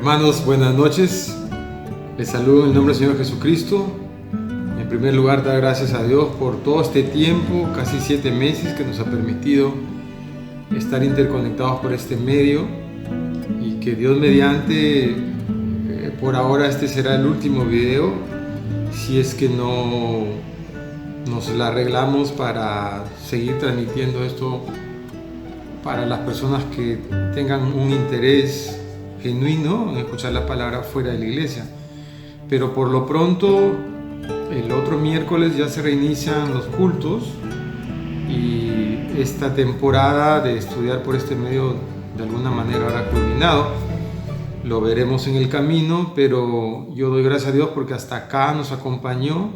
Hermanos, buenas noches. Les saludo en el nombre del Señor Jesucristo. En primer lugar, dar gracias a Dios por todo este tiempo, casi 7 meses, que nos ha permitido estar interconectados por este medio, y que Dios mediante, por ahora este será el último video, si es que no nos la arreglamos para seguir transmitiendo esto para las personas que tengan un interés genuino en escuchar la palabra fuera de la iglesia. Pero por lo pronto, el otro miércoles ya se reinician los cultos, y esta temporada de estudiar por este medio de alguna manera habrá culminado. Lo veremos en el camino, pero yo doy gracias a Dios porque hasta acá nos acompañó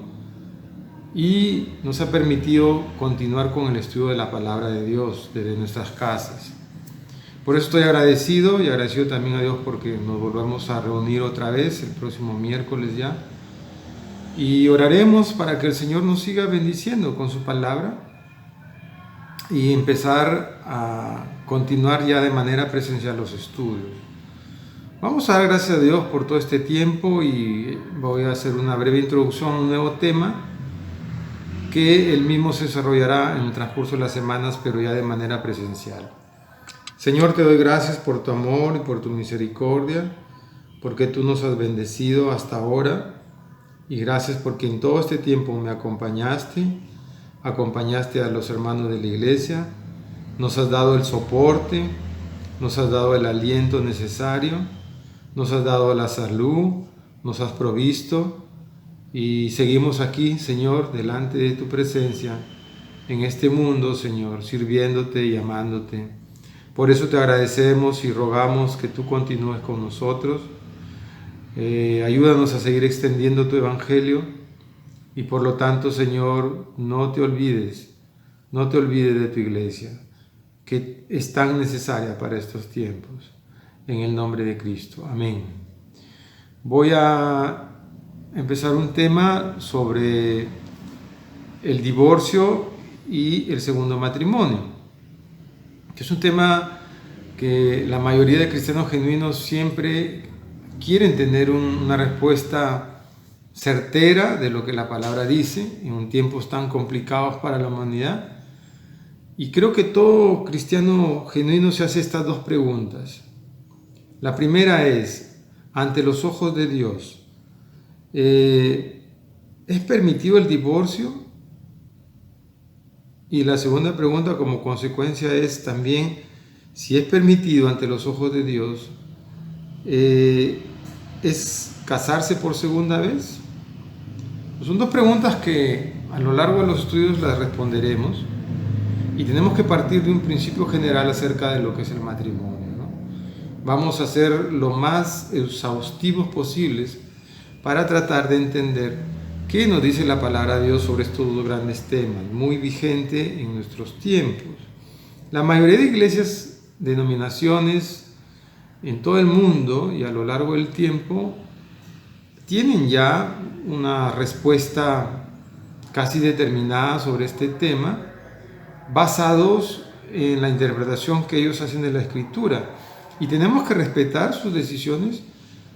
y nos ha permitido continuar con el estudio de la palabra de Dios desde nuestras casas. Por eso estoy agradecido, y agradecido también a Dios porque nos volvamos a reunir otra vez el próximo miércoles ya, y oraremos para que el Señor nos siga bendiciendo con su palabra y empezar a continuar ya de manera presencial los estudios. Vamos a dar gracias a Dios por todo este tiempo, y voy a hacer una breve introducción a un nuevo tema que él mismo se desarrollará en el transcurso de las semanas, pero ya de manera presencial. Señor, te doy gracias por tu amor y por tu misericordia, porque tú nos has bendecido hasta ahora, y gracias porque en todo este tiempo me acompañaste a los hermanos de la iglesia, nos has dado el soporte, nos has dado el aliento necesario, nos has dado la salud, nos has provisto, y seguimos aquí, Señor, delante de tu presencia, en este mundo, Señor, sirviéndote y amándote. Por eso te agradecemos y rogamos que tú continúes con nosotros. Ayúdanos a seguir extendiendo tu evangelio, y por lo tanto, Señor, no te olvides de tu iglesia, que es tan necesaria para estos tiempos. En el nombre de Cristo. Amén. Voy a empezar un tema sobre el divorcio y el segundo matrimonio, que es un tema que la mayoría de cristianos genuinos siempre quieren tener una respuesta certera de lo que la palabra dice en tiempos tan complicados para la humanidad. Y creo que todo cristiano genuino se hace estas dos preguntas. La primera es, ante los ojos de Dios, ¿es permitido el divorcio? Y la segunda pregunta, como consecuencia, es también, si es permitido ante los ojos de Dios, ¿es casarse por segunda vez? Pues son dos preguntas que a lo largo de los estudios las responderemos, y tenemos que partir de un principio general acerca de lo que es el matrimonio, ¿no? Vamos a ser lo más exhaustivos posibles para tratar de entender qué nos dice la palabra de Dios sobre estos dos grandes temas, muy vigente en nuestros tiempos. La mayoría de iglesias, denominaciones en todo el mundo y a lo largo del tiempo tienen ya una respuesta casi determinada sobre este tema, basados en la interpretación que ellos hacen de la Escritura, y tenemos que respetar sus decisiones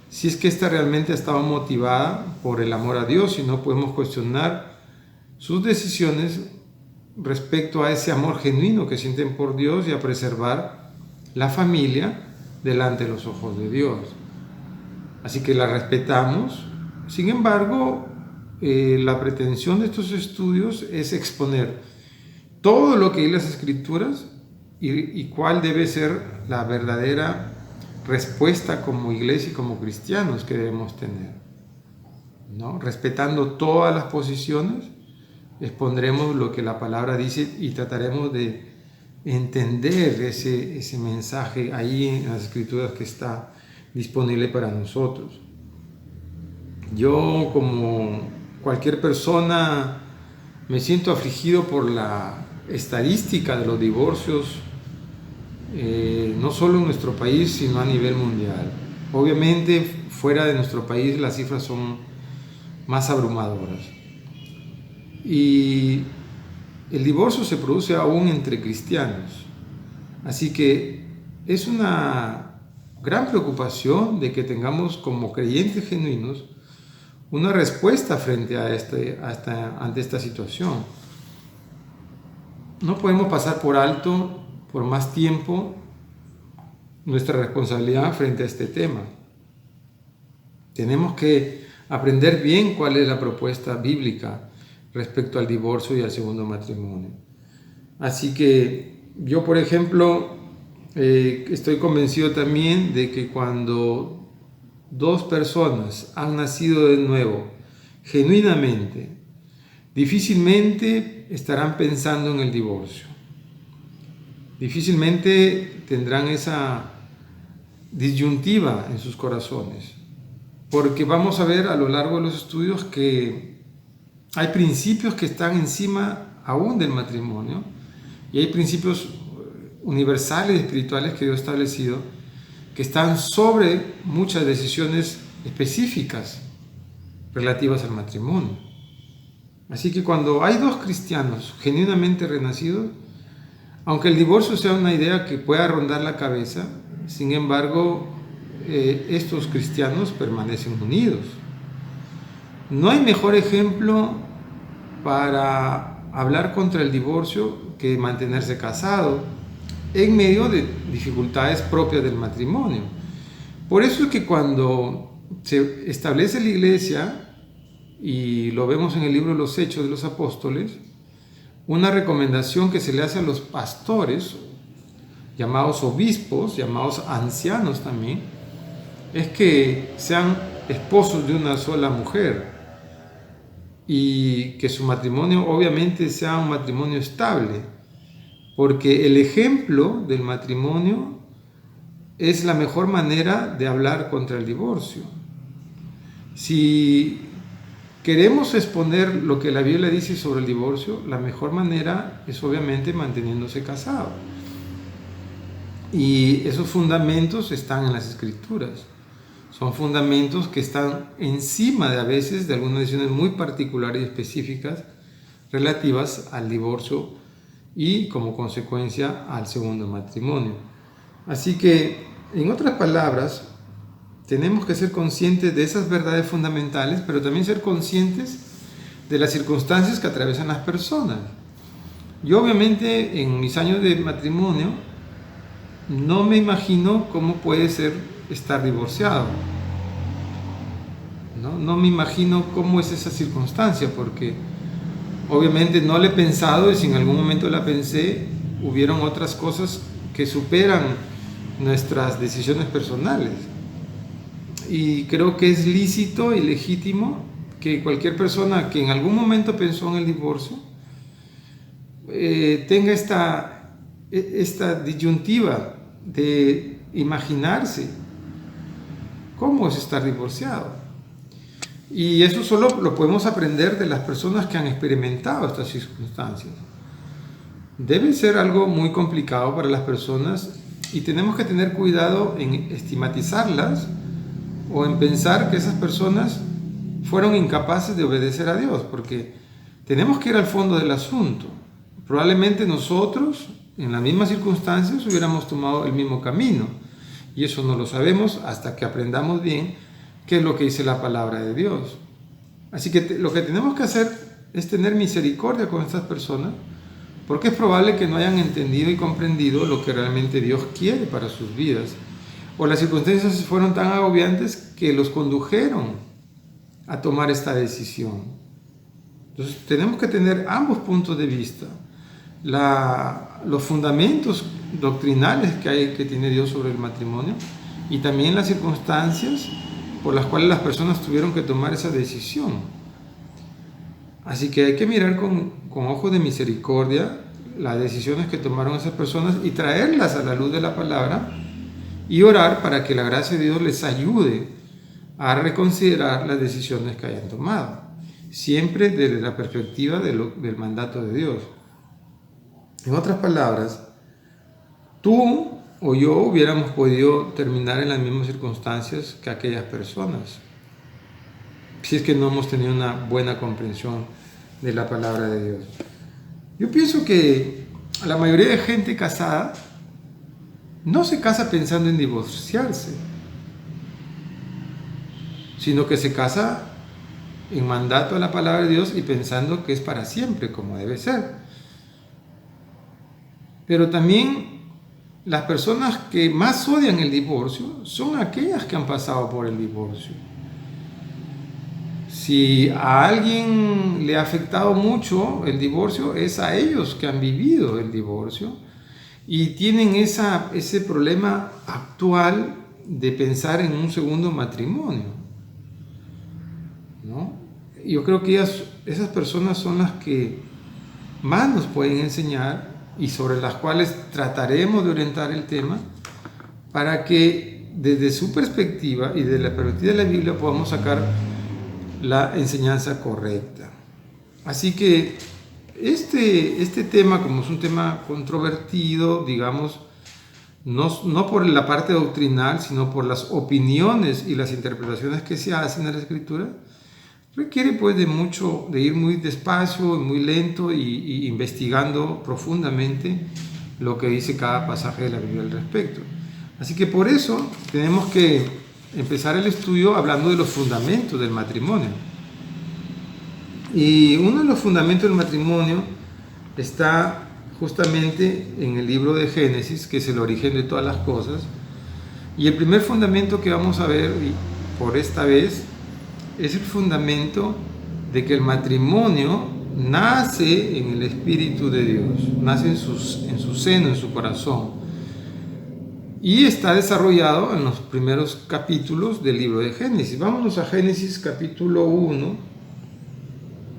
si es que esta realmente estaba motivada por el amor a Dios, y no podemos cuestionar sus decisiones respecto a ese amor genuino que sienten por Dios y a preservar la familia delante de los ojos de Dios. Así que la respetamos. Sin embargo, la pretensión de estos estudios es exponer todo lo que hay en las Escrituras y cuál debe ser la verdadera respuesta como iglesia y como cristianos que debemos tener, ¿no? Respetando todas las posiciones, expondremos lo que la palabra dice y trataremos de entender ese mensaje ahí en las Escrituras que está disponible para nosotros. Yo, como cualquier persona, me siento afligido por la estadística de los divorcios, no solo en nuestro país, sino a nivel mundial. Obviamente, fuera de nuestro país las cifras son más abrumadoras. Y el divorcio se produce aún entre cristianos. Así que es una gran preocupación de que tengamos como creyentes genuinos una respuesta frente ante esta situación. No podemos pasar por alto por más tiempo nuestra responsabilidad frente a este tema. Tenemos que aprender bien cuál es la propuesta bíblica respecto al divorcio y al segundo matrimonio. Así que yo, por ejemplo, estoy convencido también de que cuando dos personas han nacido de nuevo, genuinamente, difícilmente estarán pensando en el divorcio. Difícilmente tendrán esa disyuntiva en sus corazones. Porque vamos a ver a lo largo de los estudios que hay principios que están encima aún del matrimonio y hay principios universales espirituales que Dios ha establecido que están sobre muchas decisiones específicas relativas al matrimonio. Así que cuando hay dos cristianos genuinamente renacidos, aunque el divorcio sea una idea que pueda rondar la cabeza, sin embargo, estos cristianos permanecen unidos. No hay mejor ejemplo para hablar contra el divorcio que mantenerse casado en medio de dificultades propias del matrimonio. Por eso es que cuando se establece la iglesia, y lo vemos en el libro de los Hechos de los Apóstoles, una recomendación que se le hace a los pastores, llamados obispos, llamados ancianos también, es que sean esposos de una sola mujer y que su matrimonio obviamente sea un matrimonio estable, porque el ejemplo del matrimonio es la mejor manera de hablar contra el divorcio. Si queremos exponer lo que la Biblia dice sobre el divorcio, la mejor manera es obviamente manteniéndose casado. Y esos fundamentos están en las Escrituras. Son fundamentos que están encima de a veces de algunas decisiones muy particulares y específicas relativas al divorcio y como consecuencia al segundo matrimonio. Así que, en otras palabras, tenemos que ser conscientes de esas verdades fundamentales, pero también ser conscientes de las circunstancias que atraviesan las personas. Yo obviamente en mis años de matrimonio no me imagino cómo puede ser estar divorciado. No me imagino cómo es esa circunstancia, porque obviamente no la he pensado, y si en algún momento la pensé, hubieron otras cosas que superan nuestras decisiones personales. Y creo que es lícito y legítimo que cualquier persona que en algún momento pensó en el divorcio tenga esta disyuntiva de imaginarse cómo es estar divorciado. Y eso solo lo podemos aprender de las personas que han experimentado estas circunstancias. Debe ser algo muy complicado para las personas y tenemos que tener cuidado en estigmatizarlas o en pensar que esas personas fueron incapaces de obedecer a Dios, porque tenemos que ir al fondo del asunto. Probablemente nosotros, en las mismas circunstancias, hubiéramos tomado el mismo camino, y eso no lo sabemos hasta que aprendamos bien qué es lo que dice la palabra de Dios. Así que lo que tenemos que hacer es tener misericordia con estas personas, porque es probable que no hayan entendido y comprendido lo que realmente Dios quiere para sus vidas, o las circunstancias fueron tan agobiantes que los condujeron a tomar esta decisión. Entonces tenemos que tener ambos puntos de vista, los fundamentos doctrinales que tiene Dios sobre el matrimonio y también las circunstancias por las cuales las personas tuvieron que tomar esa decisión. Así que hay que mirar con ojos de misericordia las decisiones que tomaron esas personas y traerlas a la luz de la palabra y orar para que la gracia de Dios les ayude a reconsiderar las decisiones que hayan tomado, siempre desde la perspectiva del mandato de Dios. En otras palabras, tú o yo hubiéramos podido terminar en las mismas circunstancias que aquellas personas, si es que no hemos tenido una buena comprensión de la palabra de Dios. Yo pienso que la mayoría de gente casada no se casa pensando en divorciarse, sino que se casa en mandato a la palabra de Dios y pensando que es para siempre, como debe ser. Pero también las personas que más odian el divorcio son aquellas que han pasado por el divorcio. Si a alguien le ha afectado mucho el divorcio, es a ellos que han vivido el divorcio y tienen ese problema actual de pensar en un segundo matrimonio, ¿no? Yo creo que esas personas son las que más nos pueden enseñar y sobre las cuales trataremos de orientar el tema para que desde su perspectiva y de la perspectiva de la Biblia podamos sacar la enseñanza correcta. Así que este tema, como es un tema controvertido, digamos, no por la parte doctrinal, sino por las opiniones y las interpretaciones que se hacen de la Escritura, requiere pues de ir muy despacio, muy lento y investigando profundamente lo que dice cada pasaje de la Biblia al respecto. Así que por eso tenemos que empezar el estudio hablando de los fundamentos del matrimonio. Y uno de los fundamentos del matrimonio está justamente en el libro de Génesis, que es el origen de todas las cosas. Y el primer fundamento que vamos a ver por esta vez es el fundamento de que el matrimonio nace en el Espíritu de Dios, nace en su seno, en su corazón. Y está desarrollado en los primeros capítulos del libro de Génesis. Vámonos a Génesis capítulo 1,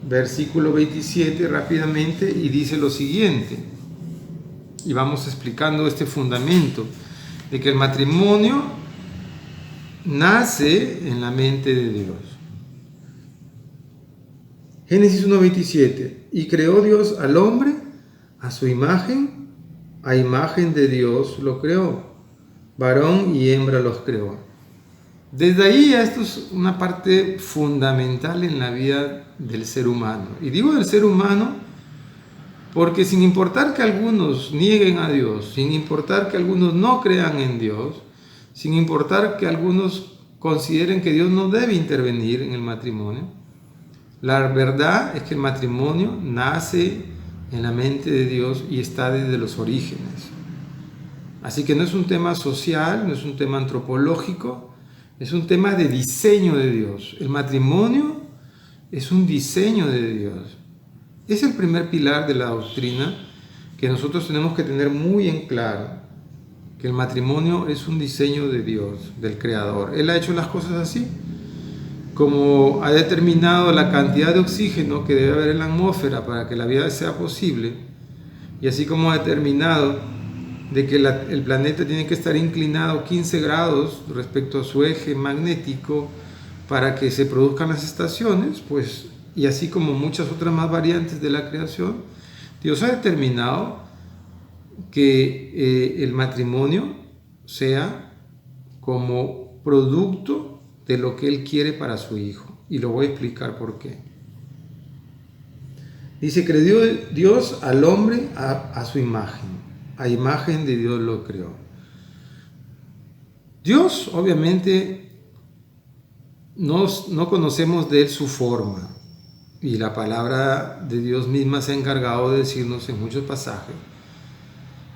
versículo 27 rápidamente, y dice lo siguiente. Y vamos explicando este fundamento de que el matrimonio nace en la mente de Dios. Génesis 1:27. Y creó Dios al hombre a su imagen, a imagen de Dios lo creó. Varón y hembra los creó. Desde ahí esto es una parte fundamental en la vida del ser humano. Y digo del ser humano porque sin importar que algunos nieguen a Dios, sin importar que algunos no crean en Dios, sin importar que algunos consideren que Dios no debe intervenir en el matrimonio, la verdad es que el matrimonio nace en la mente de Dios y está desde los orígenes. Así que no es un tema social, no es un tema antropológico, es un tema de diseño de Dios. El matrimonio es un diseño de Dios. Es el primer pilar de la doctrina que nosotros tenemos que tener muy en claro, que el matrimonio es un diseño de Dios, del Creador. Él ha hecho las cosas así, como ha determinado la cantidad de oxígeno que debe haber en la atmósfera para que la vida sea posible, y así como ha determinado de que el planeta tiene que estar inclinado 15 grados respecto a su eje magnético para que se produzcan las estaciones, pues, y así como muchas otras más variantes de la creación, Dios ha determinado que el matrimonio sea como producto de lo que Él quiere para su hijo. Y lo voy a explicar por qué. Dice, creó Dios al hombre a su imagen. A imagen de Dios lo creó. Dios, obviamente, no conocemos de Él su forma. Y la palabra de Dios misma se ha encargado de decirnos en muchos pasajes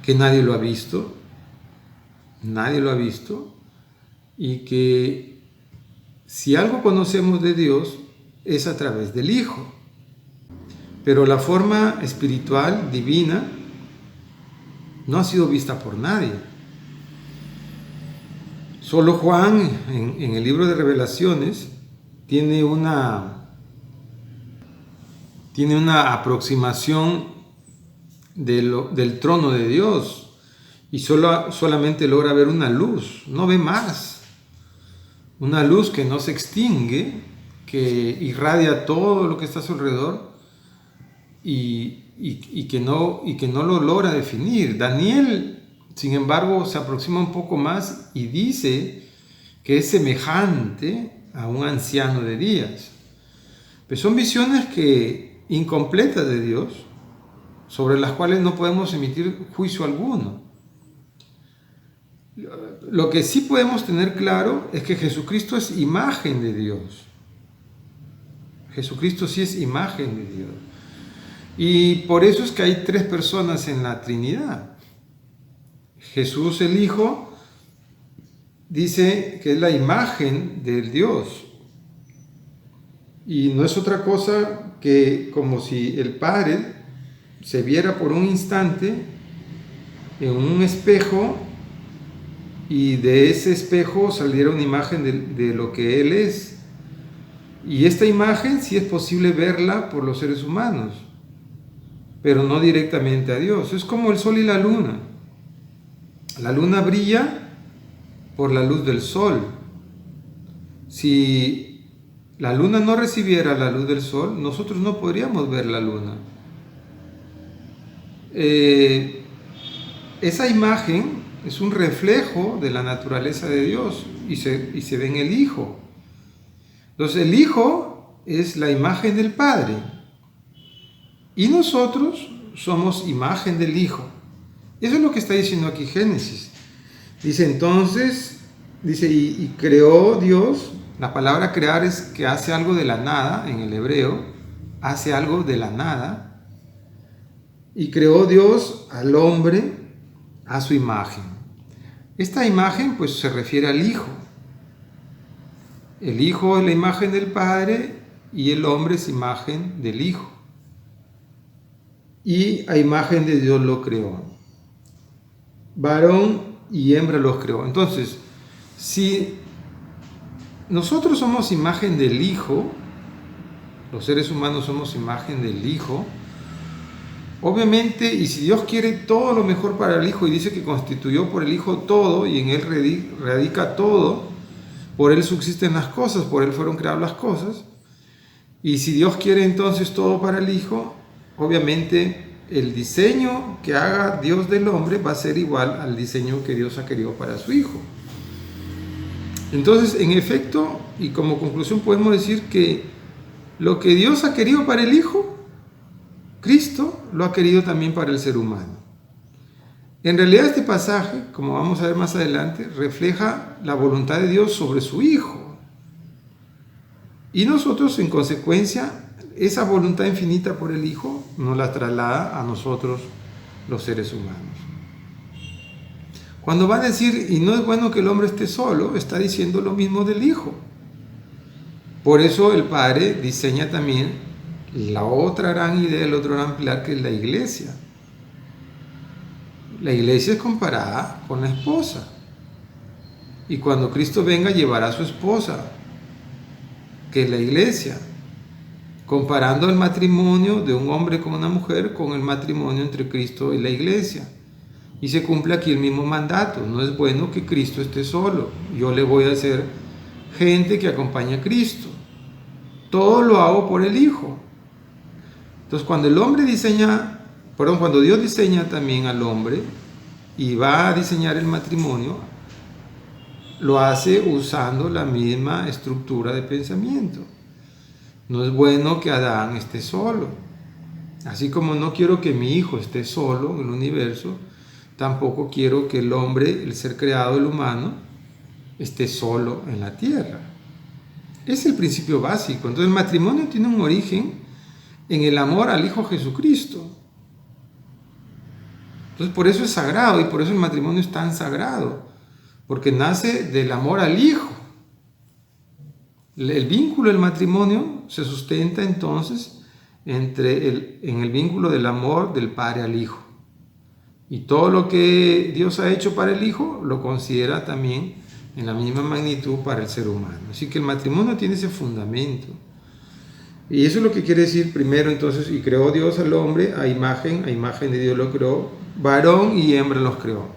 que nadie lo ha visto, y que si algo conocemos de Dios es a través del Hijo. Pero la forma espiritual, divina, no ha sido vista por nadie. Solo Juan, en el libro de Revelaciones, tiene una aproximación del trono de Dios y solamente logra ver una luz, no ve más. Una luz que no se extingue, que irradia todo lo que está a su alrededor y que no lo logra definir. Daniel, sin embargo, se aproxima un poco más y dice que es semejante a un anciano de días. Pero son visiones incompletas de Dios, sobre las cuales no podemos emitir juicio alguno. Lo que sí podemos tener claro es que Jesucristo es imagen de Dios. Jesucristo sí es imagen de Dios. Y por eso es que hay 3 personas en la Trinidad. Jesús el Hijo dice que es la imagen del Dios. Y no es otra cosa que como si el Padre se viera por un instante en un espejo y de ese espejo saliera una imagen de lo que Él es. Y esta imagen sí es posible verla por los seres humanos, pero no directamente a Dios. Es como el sol y la luna. La luna brilla por la luz del sol. Si la luna no recibiera la luz del sol, nosotros no podríamos ver la luna. Esa imagen es un reflejo de la naturaleza de Dios y se ve en el Hijo. Entonces el Hijo es la imagen del Padre y nosotros somos imagen del Hijo. Eso es lo que está diciendo aquí Génesis. Dice entonces, y creó Dios. La palabra crear es que hace algo de la nada en el hebreo, hace algo de la nada. Y creó Dios al hombre a su imagen. Esta imagen pues se refiere al Hijo. El Hijo es la imagen del Padre y el hombre es imagen del Hijo. Y a imagen de Dios lo creó. Varón y hembra los creó. Entonces, si nosotros somos imagen del Hijo, los seres humanos somos imagen del Hijo, obviamente, y si Dios quiere todo lo mejor para el Hijo y dice que constituyó por el Hijo todo y en Él radica todo, por Él subsisten las cosas, por Él fueron creadas las cosas, y si Dios quiere entonces todo para el Hijo, obviamente el diseño que haga Dios del hombre va a ser igual al diseño que Dios ha querido para su Hijo. Entonces, en efecto, y como conclusión podemos decir que lo que Dios ha querido para el Hijo, Cristo lo ha querido también para el ser humano. En realidad este pasaje, como vamos a ver más adelante, refleja la voluntad de Dios sobre su Hijo. Y nosotros, en consecuencia, esa voluntad infinita por el Hijo nos la traslada a nosotros, los seres humanos. Cuando va a decir, y no es bueno que el hombre esté solo, está diciendo lo mismo del Hijo. Por eso el Padre diseña también la otra gran idea, el otro gran pilar, que es la iglesia. La iglesia es comparada con la esposa. Y cuando Cristo venga, llevará a su esposa, que es la iglesia, comparando el matrimonio de un hombre con una mujer con el matrimonio entre Cristo y la iglesia. Y se cumple aquí el mismo mandato. No es bueno que Cristo esté solo. Yo le voy a hacer gente que acompañe a Cristo. Todo lo hago por el Hijo. Entonces, cuando Dios diseña también al hombre y va a diseñar el matrimonio, lo hace usando la misma estructura de pensamiento. No es bueno que Adán esté solo. Así como no quiero que mi hijo esté solo en el universo, tampoco quiero que el hombre, el ser creado, el humano, esté solo en la tierra. Es el principio básico. Entonces el matrimonio tiene un origen en el amor al Hijo Jesucristo. Entonces por eso es sagrado y por eso el matrimonio es tan sagrado, porque nace del amor al Hijo. El vínculo del matrimonio se sustenta entonces en el vínculo del amor del Padre al Hijo. Y todo lo que Dios ha hecho para el Hijo lo considera también en la misma magnitud para el ser humano. Así que el matrimonio tiene ese fundamento. Y eso es lo que quiere decir primero entonces, y creó Dios al hombre a imagen de Dios lo creó, varón y hembra los creó.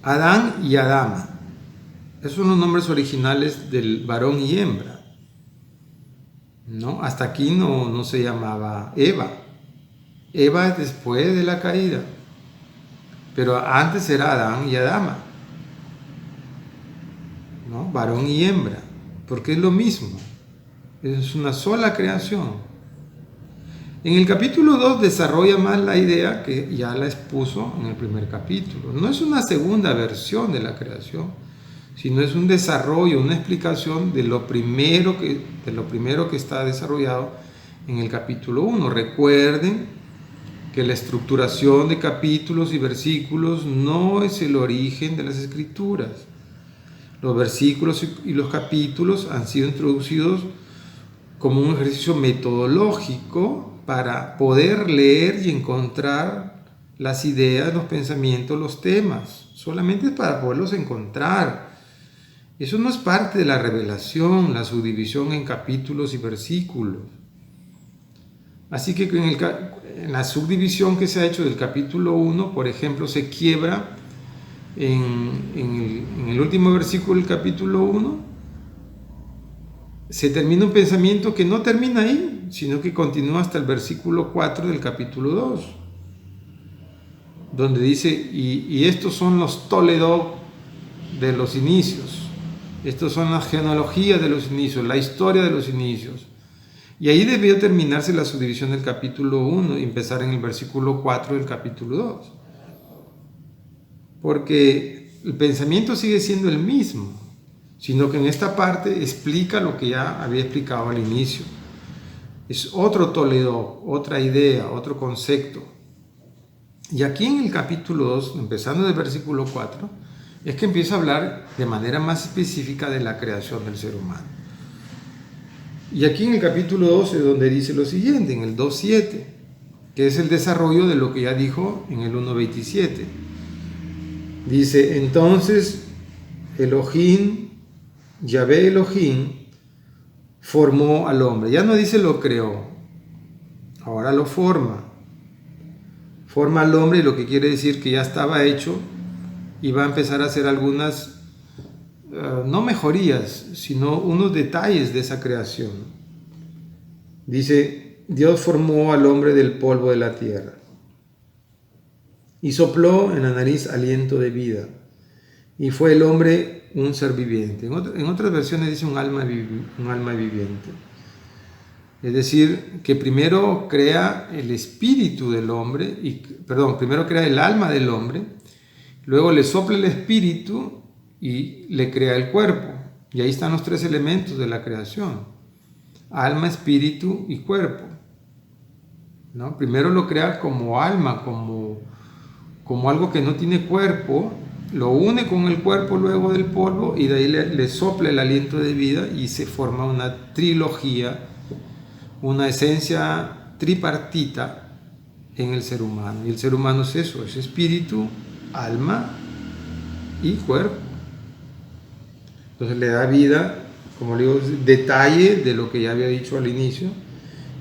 Adán y Adama. Esos son los nombres originales del varón y hembra, ¿no? Hasta aquí no se llamaba Eva. Eva es después de la caída, pero antes era Adán y Adama, ¿no? Varón y hembra, porque es lo mismo, es una sola creación. En el capítulo 2 desarrolla más la idea que ya la expuso en el primer capítulo. No es una segunda versión de la creación, sino es un desarrollo, una explicación de lo primero que está desarrollado en el capítulo 1. Recuerden que la estructuración de capítulos y versículos no es el origen de las escrituras. Los versículos y los capítulos han sido introducidos como un ejercicio metodológico para poder leer y encontrar las ideas, los pensamientos, los temas. Solamente es para poderlos encontrar. Eso no es parte de la revelación, la subdivisión en capítulos y versículos. Así que en la subdivisión que se ha hecho del capítulo 1, por ejemplo, se quiebra en el último versículo del capítulo 1, se termina un pensamiento que no termina ahí, sino que continúa hasta el versículo 4 del capítulo 2, donde dice, y estos son los Toledot de los inicios, estos son las genealogías de los inicios, la historia de los inicios. Y ahí debió terminarse la subdivisión del capítulo 1 y empezar en el versículo 4 del capítulo 2. Porque el pensamiento sigue siendo el mismo, sino que en esta parte explica lo que ya había explicado al inicio. Es otro Toledo, otra idea, otro concepto. Y aquí en el capítulo 2, empezando del versículo 4, es que empieza a hablar de manera más específica de la creación del ser humano. Y aquí en el capítulo 2 es donde dice lo siguiente, en el 2.7, que es el desarrollo de lo que ya dijo en el 1.27. Dice, entonces Elohim, Yahvé Elohim, formó al hombre. Ya no dice lo creó, ahora lo forma. Forma al hombre, lo que quiere decir que ya estaba hecho y va a empezar a hacer algunas no mejorías, sino unos detalles de esa creación. Dice, Dios formó al hombre del polvo de la tierra y sopló en la nariz aliento de vida, y fue el hombre un ser viviente. En otras versiones dice un alma viviente. Es decir, que primero crea el espíritu del hombre, primero crea el alma del hombre, luego le sopla el espíritu y le crea el cuerpo. Y ahí están los tres elementos de la creación: alma, espíritu y cuerpo, ¿no? Primero lo crea como alma, como algo que no tiene cuerpo, lo une con el cuerpo luego del polvo, y de ahí le sopla el aliento de vida y se forma una trilogía, una esencia tripartita en el ser humano. Y el ser humano es eso, es espíritu, alma y cuerpo. Entonces le da vida, como le digo, detalle de lo que ya había dicho al inicio.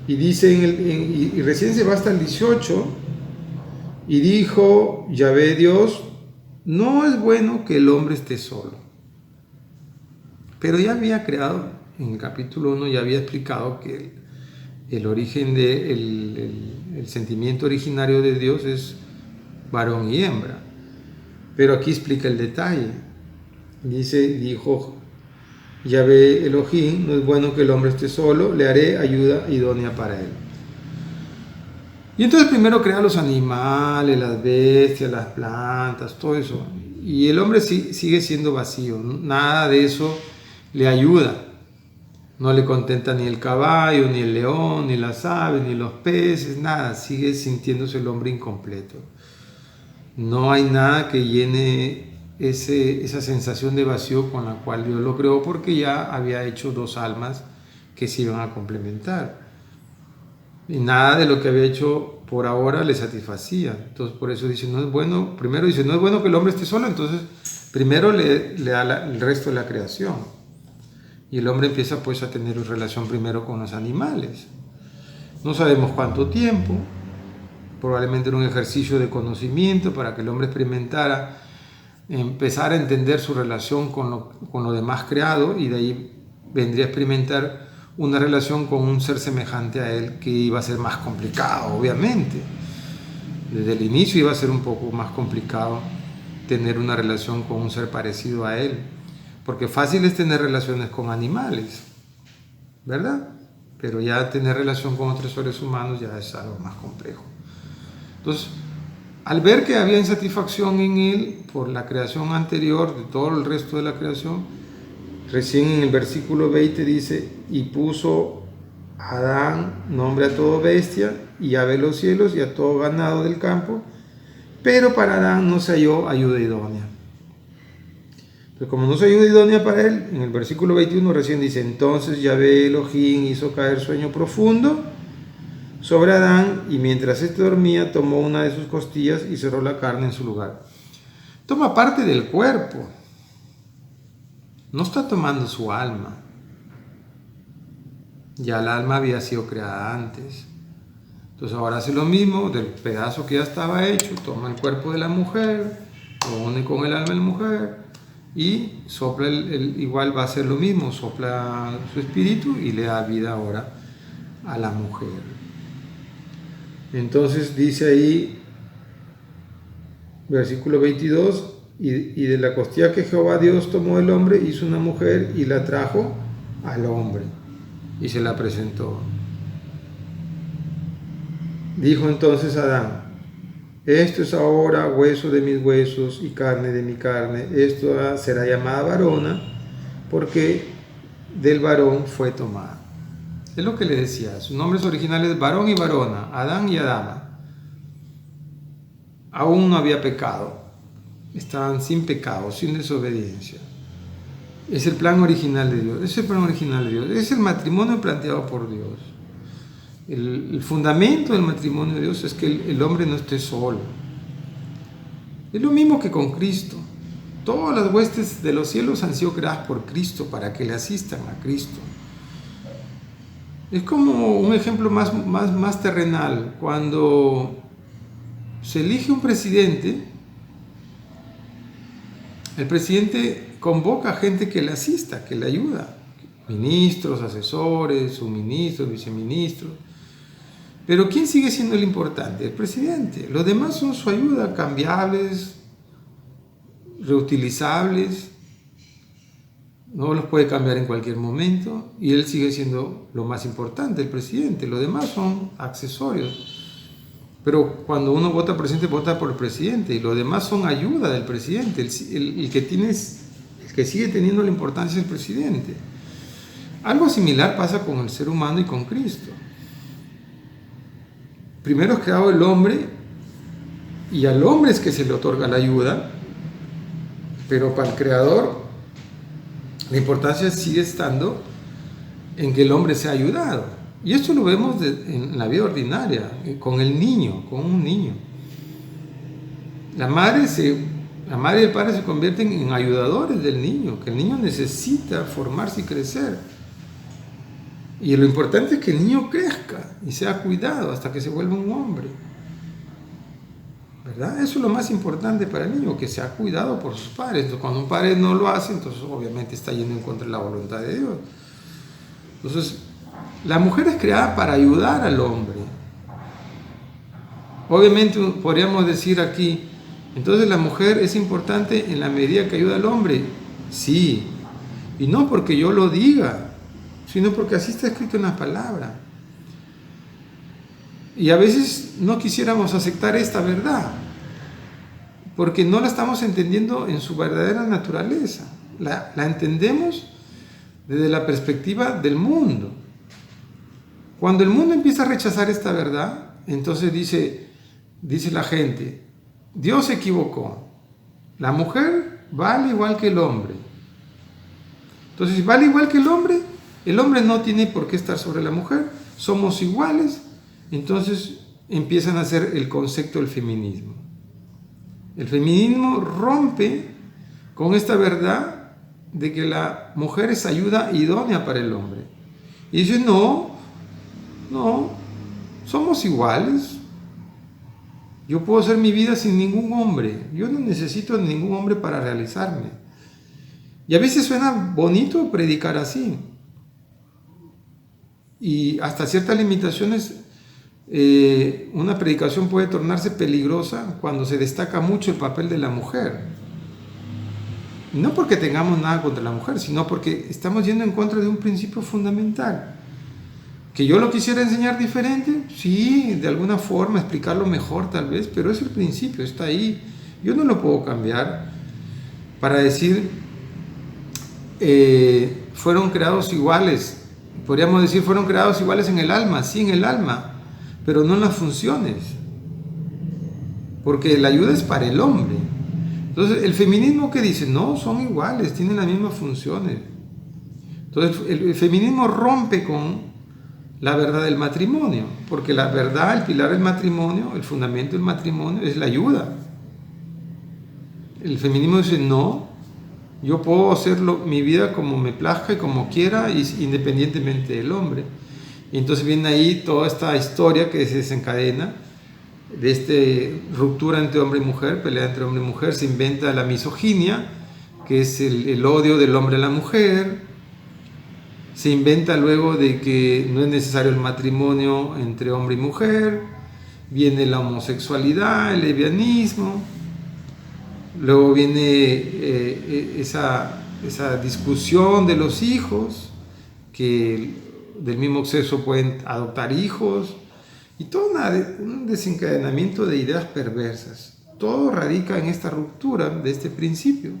Y dice, y recién se va hasta el 18, y dijo Yahvé Dios, no es bueno que el hombre esté solo. Pero ya había creado, en el capítulo 1 ya había explicado que el origen el sentimiento originario de Dios es varón y hembra. Pero aquí explica el detalle. Dijo Yahvé Elohim, no es bueno que el hombre esté solo, le haré ayuda idónea para él. Y entonces primero crea los animales, las bestias, las plantas, todo eso. Y el hombre sigue siendo vacío, nada de eso le ayuda. No le contenta ni el caballo, ni el león, ni las aves, ni los peces, nada. Sigue sintiéndose el hombre incompleto. No hay nada que llene esa sensación de vacío con la cual Dios lo creó, porque ya había hecho dos almas que se iban a complementar. Y nada de lo que había hecho por ahora le satisfacía. Entonces por eso dice, no es bueno, primero dice, no es bueno que el hombre esté solo, entonces primero le da el resto de la creación. Y el hombre empieza pues a tener relación primero con los animales. No sabemos cuánto tiempo, probablemente era un ejercicio de conocimiento para que el hombre experimentara, empezara a entender su relación con lo demás creado, y de ahí vendría a experimentar una relación con un ser semejante a él, que iba a ser más complicado, obviamente. Desde el inicio iba a ser un poco más complicado tener una relación con un ser parecido a él, porque fácil es tener relaciones con animales, ¿verdad? pero ya tener relación con otros seres humanos ya es algo más complejo. Entonces, al ver que había insatisfacción en él por la creación anterior, de todo el resto de la creación, recién en el versículo 20 dice, y puso Adán nombre a todo bestia, y ave los cielos, y a todo ganado del campo, pero para Adán no se halló ayuda idónea. Pero como no se halló idónea para él, en el versículo 21 recién dice, entonces Yahvé Elohim hizo caer sueño profundo sobre Adán, y mientras éste dormía, tomó una de sus costillas y cerró la carne en su lugar. Toma parte del cuerpo, no está tomando su alma. Ya el alma había sido creada antes. Entonces ahora hace lo mismo, del pedazo que ya estaba hecho, toma el cuerpo de la mujer, lo une con el alma de la mujer, y sopla igual va a hacer lo mismo, sopla su espíritu y le da vida ahora a la mujer. Entonces dice ahí, versículo 22, y de la costilla que Jehová Dios tomó del hombre, hizo una mujer y la trajo al hombre, y se la presentó. Dijo entonces Adán, esto es ahora hueso de mis huesos y carne de mi carne, esto será llamada varona, porque del varón fue tomada. Es lo que le decía, sus nombres originales varón y varona, Adán y Adama. Aún no había pecado, estaban sin pecado, sin desobediencia. Es el plan original de Dios, es el plan original de Dios, es el matrimonio planteado por Dios. El fundamento del matrimonio de Dios es que el hombre no esté solo. Es lo mismo que con Cristo. Todas las huestes de los cielos han sido creadas por Cristo para que le asistan a Cristo. Es como un ejemplo más terrenal. Cuando se elige un presidente, el presidente convoca a gente que le asista, que le ayuda. Ministros, asesores, subministros, viceministros. Pero ¿quién sigue siendo el importante? El presidente. Los demás son su ayuda, cambiables, reutilizables. No los puede cambiar en cualquier momento. Y él sigue siendo lo más importante, el presidente. Los demás son accesorios. Pero cuando uno vota presidente, vota por el presidente. Y los demás son ayuda del presidente. El que sigue teniendo la importancia es el presidente. Algo similar pasa con el ser humano y con Cristo. Primero es creado el hombre, y al hombre es que se le otorga la ayuda, pero para el Creador la importancia sigue estando en que el hombre sea ayudado. Y esto lo vemos en la vida ordinaria, con el niño, con un niño. La madre y el padre se convierten en ayudadores del niño, que el niño necesita formarse y crecer. Y lo importante es que el niño crezca y sea cuidado hasta que se vuelva un hombre. ¿Verdad? Eso es lo más importante para el niño, que sea cuidado por sus padres. Entonces, cuando un padre no lo hace, entonces obviamente está yendo en contra de la voluntad de Dios. Entonces, la mujer es creada para ayudar al hombre. Obviamente podríamos decir aquí, entonces la mujer es importante en la medida que ayuda al hombre. Sí, y no porque yo lo diga, sino porque así está escrito en la palabra. Y a veces no quisiéramos aceptar esta verdad, porque no la estamos entendiendo en su verdadera naturaleza. La entendemos desde la perspectiva del mundo. Cuando el mundo empieza a rechazar esta verdad, entonces dice la gente, Dios se equivocó. La mujer vale igual que el hombre. Entonces, si vale igual que el hombre no tiene por qué estar sobre la mujer, somos iguales. Entonces empiezan a hacer el concepto del feminismo. El feminismo rompe con esta verdad de que la mujer es ayuda idónea para el hombre. Y dice, no, somos iguales. Yo puedo hacer mi vida sin ningún hombre. Yo no necesito ningún hombre para realizarme. Y a veces suena bonito predicar así. Y hasta ciertas limitaciones, una predicación puede tornarse peligrosa cuando se destaca mucho el papel de la mujer. No porque tengamos nada contra la mujer, sino porque estamos yendo en contra de un principio fundamental. ¿Que yo lo quisiera enseñar diferente? Sí, de alguna forma, explicarlo mejor tal vez, pero es el principio, está ahí. Yo no lo puedo cambiar para decir, fueron creados iguales. Podríamos decir, fueron creados iguales en el alma, sí, en el alma, pero no en las funciones. Porque la ayuda es para el hombre. Entonces, el feminismo, ¿qué dice? No, son iguales, tienen las mismas funciones. Entonces, el feminismo rompe con la verdad del matrimonio, porque la verdad, el pilar del matrimonio, el fundamento del matrimonio es la ayuda. El feminismo dice, no, yo puedo hacer mi vida como me plazca y como quiera, independientemente del hombre. Y entonces viene ahí toda esta historia que se desencadena de esta ruptura entre hombre y mujer, pelea entre hombre y mujer, se inventa la misoginia, que es el odio del hombre a la mujer. Se inventa luego de que no es necesario el matrimonio entre hombre y mujer, viene la homosexualidad, el lesbianismo, luego viene esa discusión de los hijos, que del mismo sexo pueden adoptar hijos, y todo un desencadenamiento de ideas perversas. Todo radica en esta ruptura de este principio.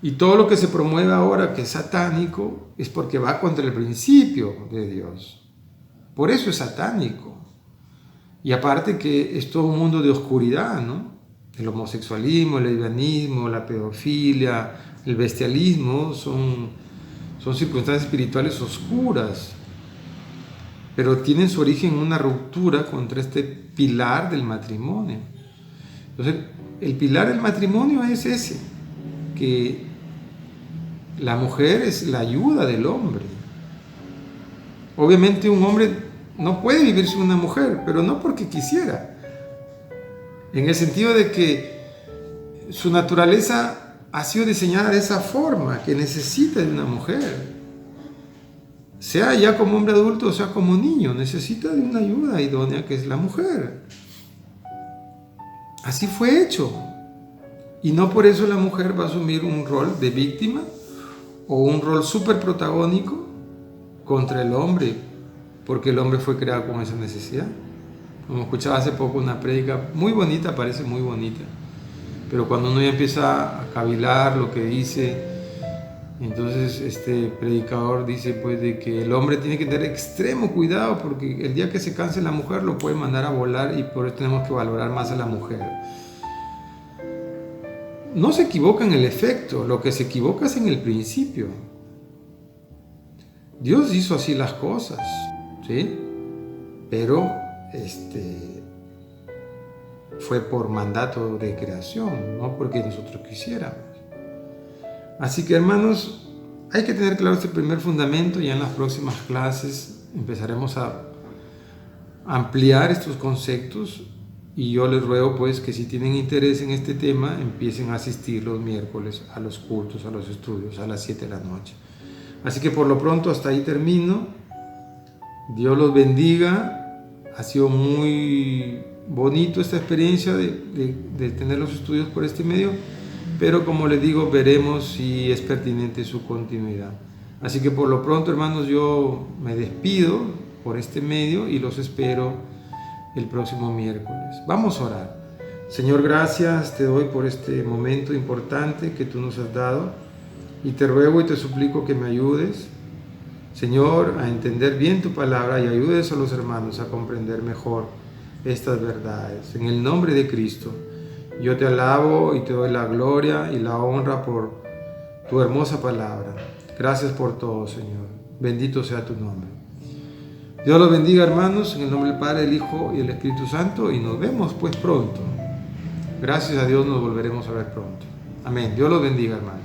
Y todo lo que se promueve ahora, que es satánico, es porque va contra el principio de Dios. Por eso es satánico. Y aparte que es todo un mundo de oscuridad, ¿no? El homosexualismo, el lesbianismo, la pedofilia, el bestialismo son circunstancias espirituales oscuras, pero tienen su origen en una ruptura contra este pilar del matrimonio. Entonces, el pilar del matrimonio es ese, que la mujer es la ayuda del hombre. Obviamente un hombre no puede vivir sin una mujer, pero no porque quisiera. En el sentido de que su naturaleza ha sido diseñada de esa forma, que necesita de una mujer. Sea ya como hombre adulto o sea como niño, necesita de una ayuda idónea que es la mujer. Así fue hecho. Y no por eso la mujer va a asumir un rol de víctima o un rol súper protagónico contra el hombre, porque el hombre fue creado con esa necesidad. Como escuchaba hace poco una prédica muy bonita, parece muy bonita, pero cuando uno ya empieza a cavilar lo que dice, entonces este predicador dice pues de que el hombre tiene que tener extremo cuidado, porque el día que se canse la mujer lo puede mandar a volar, y por eso tenemos que valorar más a la mujer. No se equivoca en el efecto, lo que se equivoca es en el principio. Dios hizo así las cosas, ¿sí? Pero fue por mandato de creación, no porque nosotros quisiéramos. Así que, hermanos, hay que tener claro este primer fundamento. Ya en las próximas clases empezaremos a ampliar estos conceptos. Y yo les ruego pues que si tienen interés en este tema, empiecen a asistir los miércoles a los cultos, a los estudios, a las 7 de la noche. Así que por lo pronto hasta ahí termino. Dios los bendiga. Ha sido muy bonito esta experiencia de tener los estudios por este medio, pero como les digo, veremos si es pertinente su continuidad. Así que por lo pronto, hermanos, yo me despido por este medio y los espero el próximo miércoles. Vamos a orar. Señor, gracias te doy por este momento importante que tú nos has dado, y te ruego y te suplico que me ayudes, Señor, a entender bien tu palabra, y ayudes a los hermanos a comprender mejor estas verdades. En el nombre de Cristo, yo te alabo y te doy la gloria y la honra por tu hermosa palabra. Gracias por todo, Señor. Bendito sea tu nombre. Dios los bendiga, hermanos, en el nombre del Padre, del Hijo y del Espíritu Santo, y nos vemos pues pronto. Gracias a Dios nos volveremos a ver pronto. Amén. Dios los bendiga, hermanos.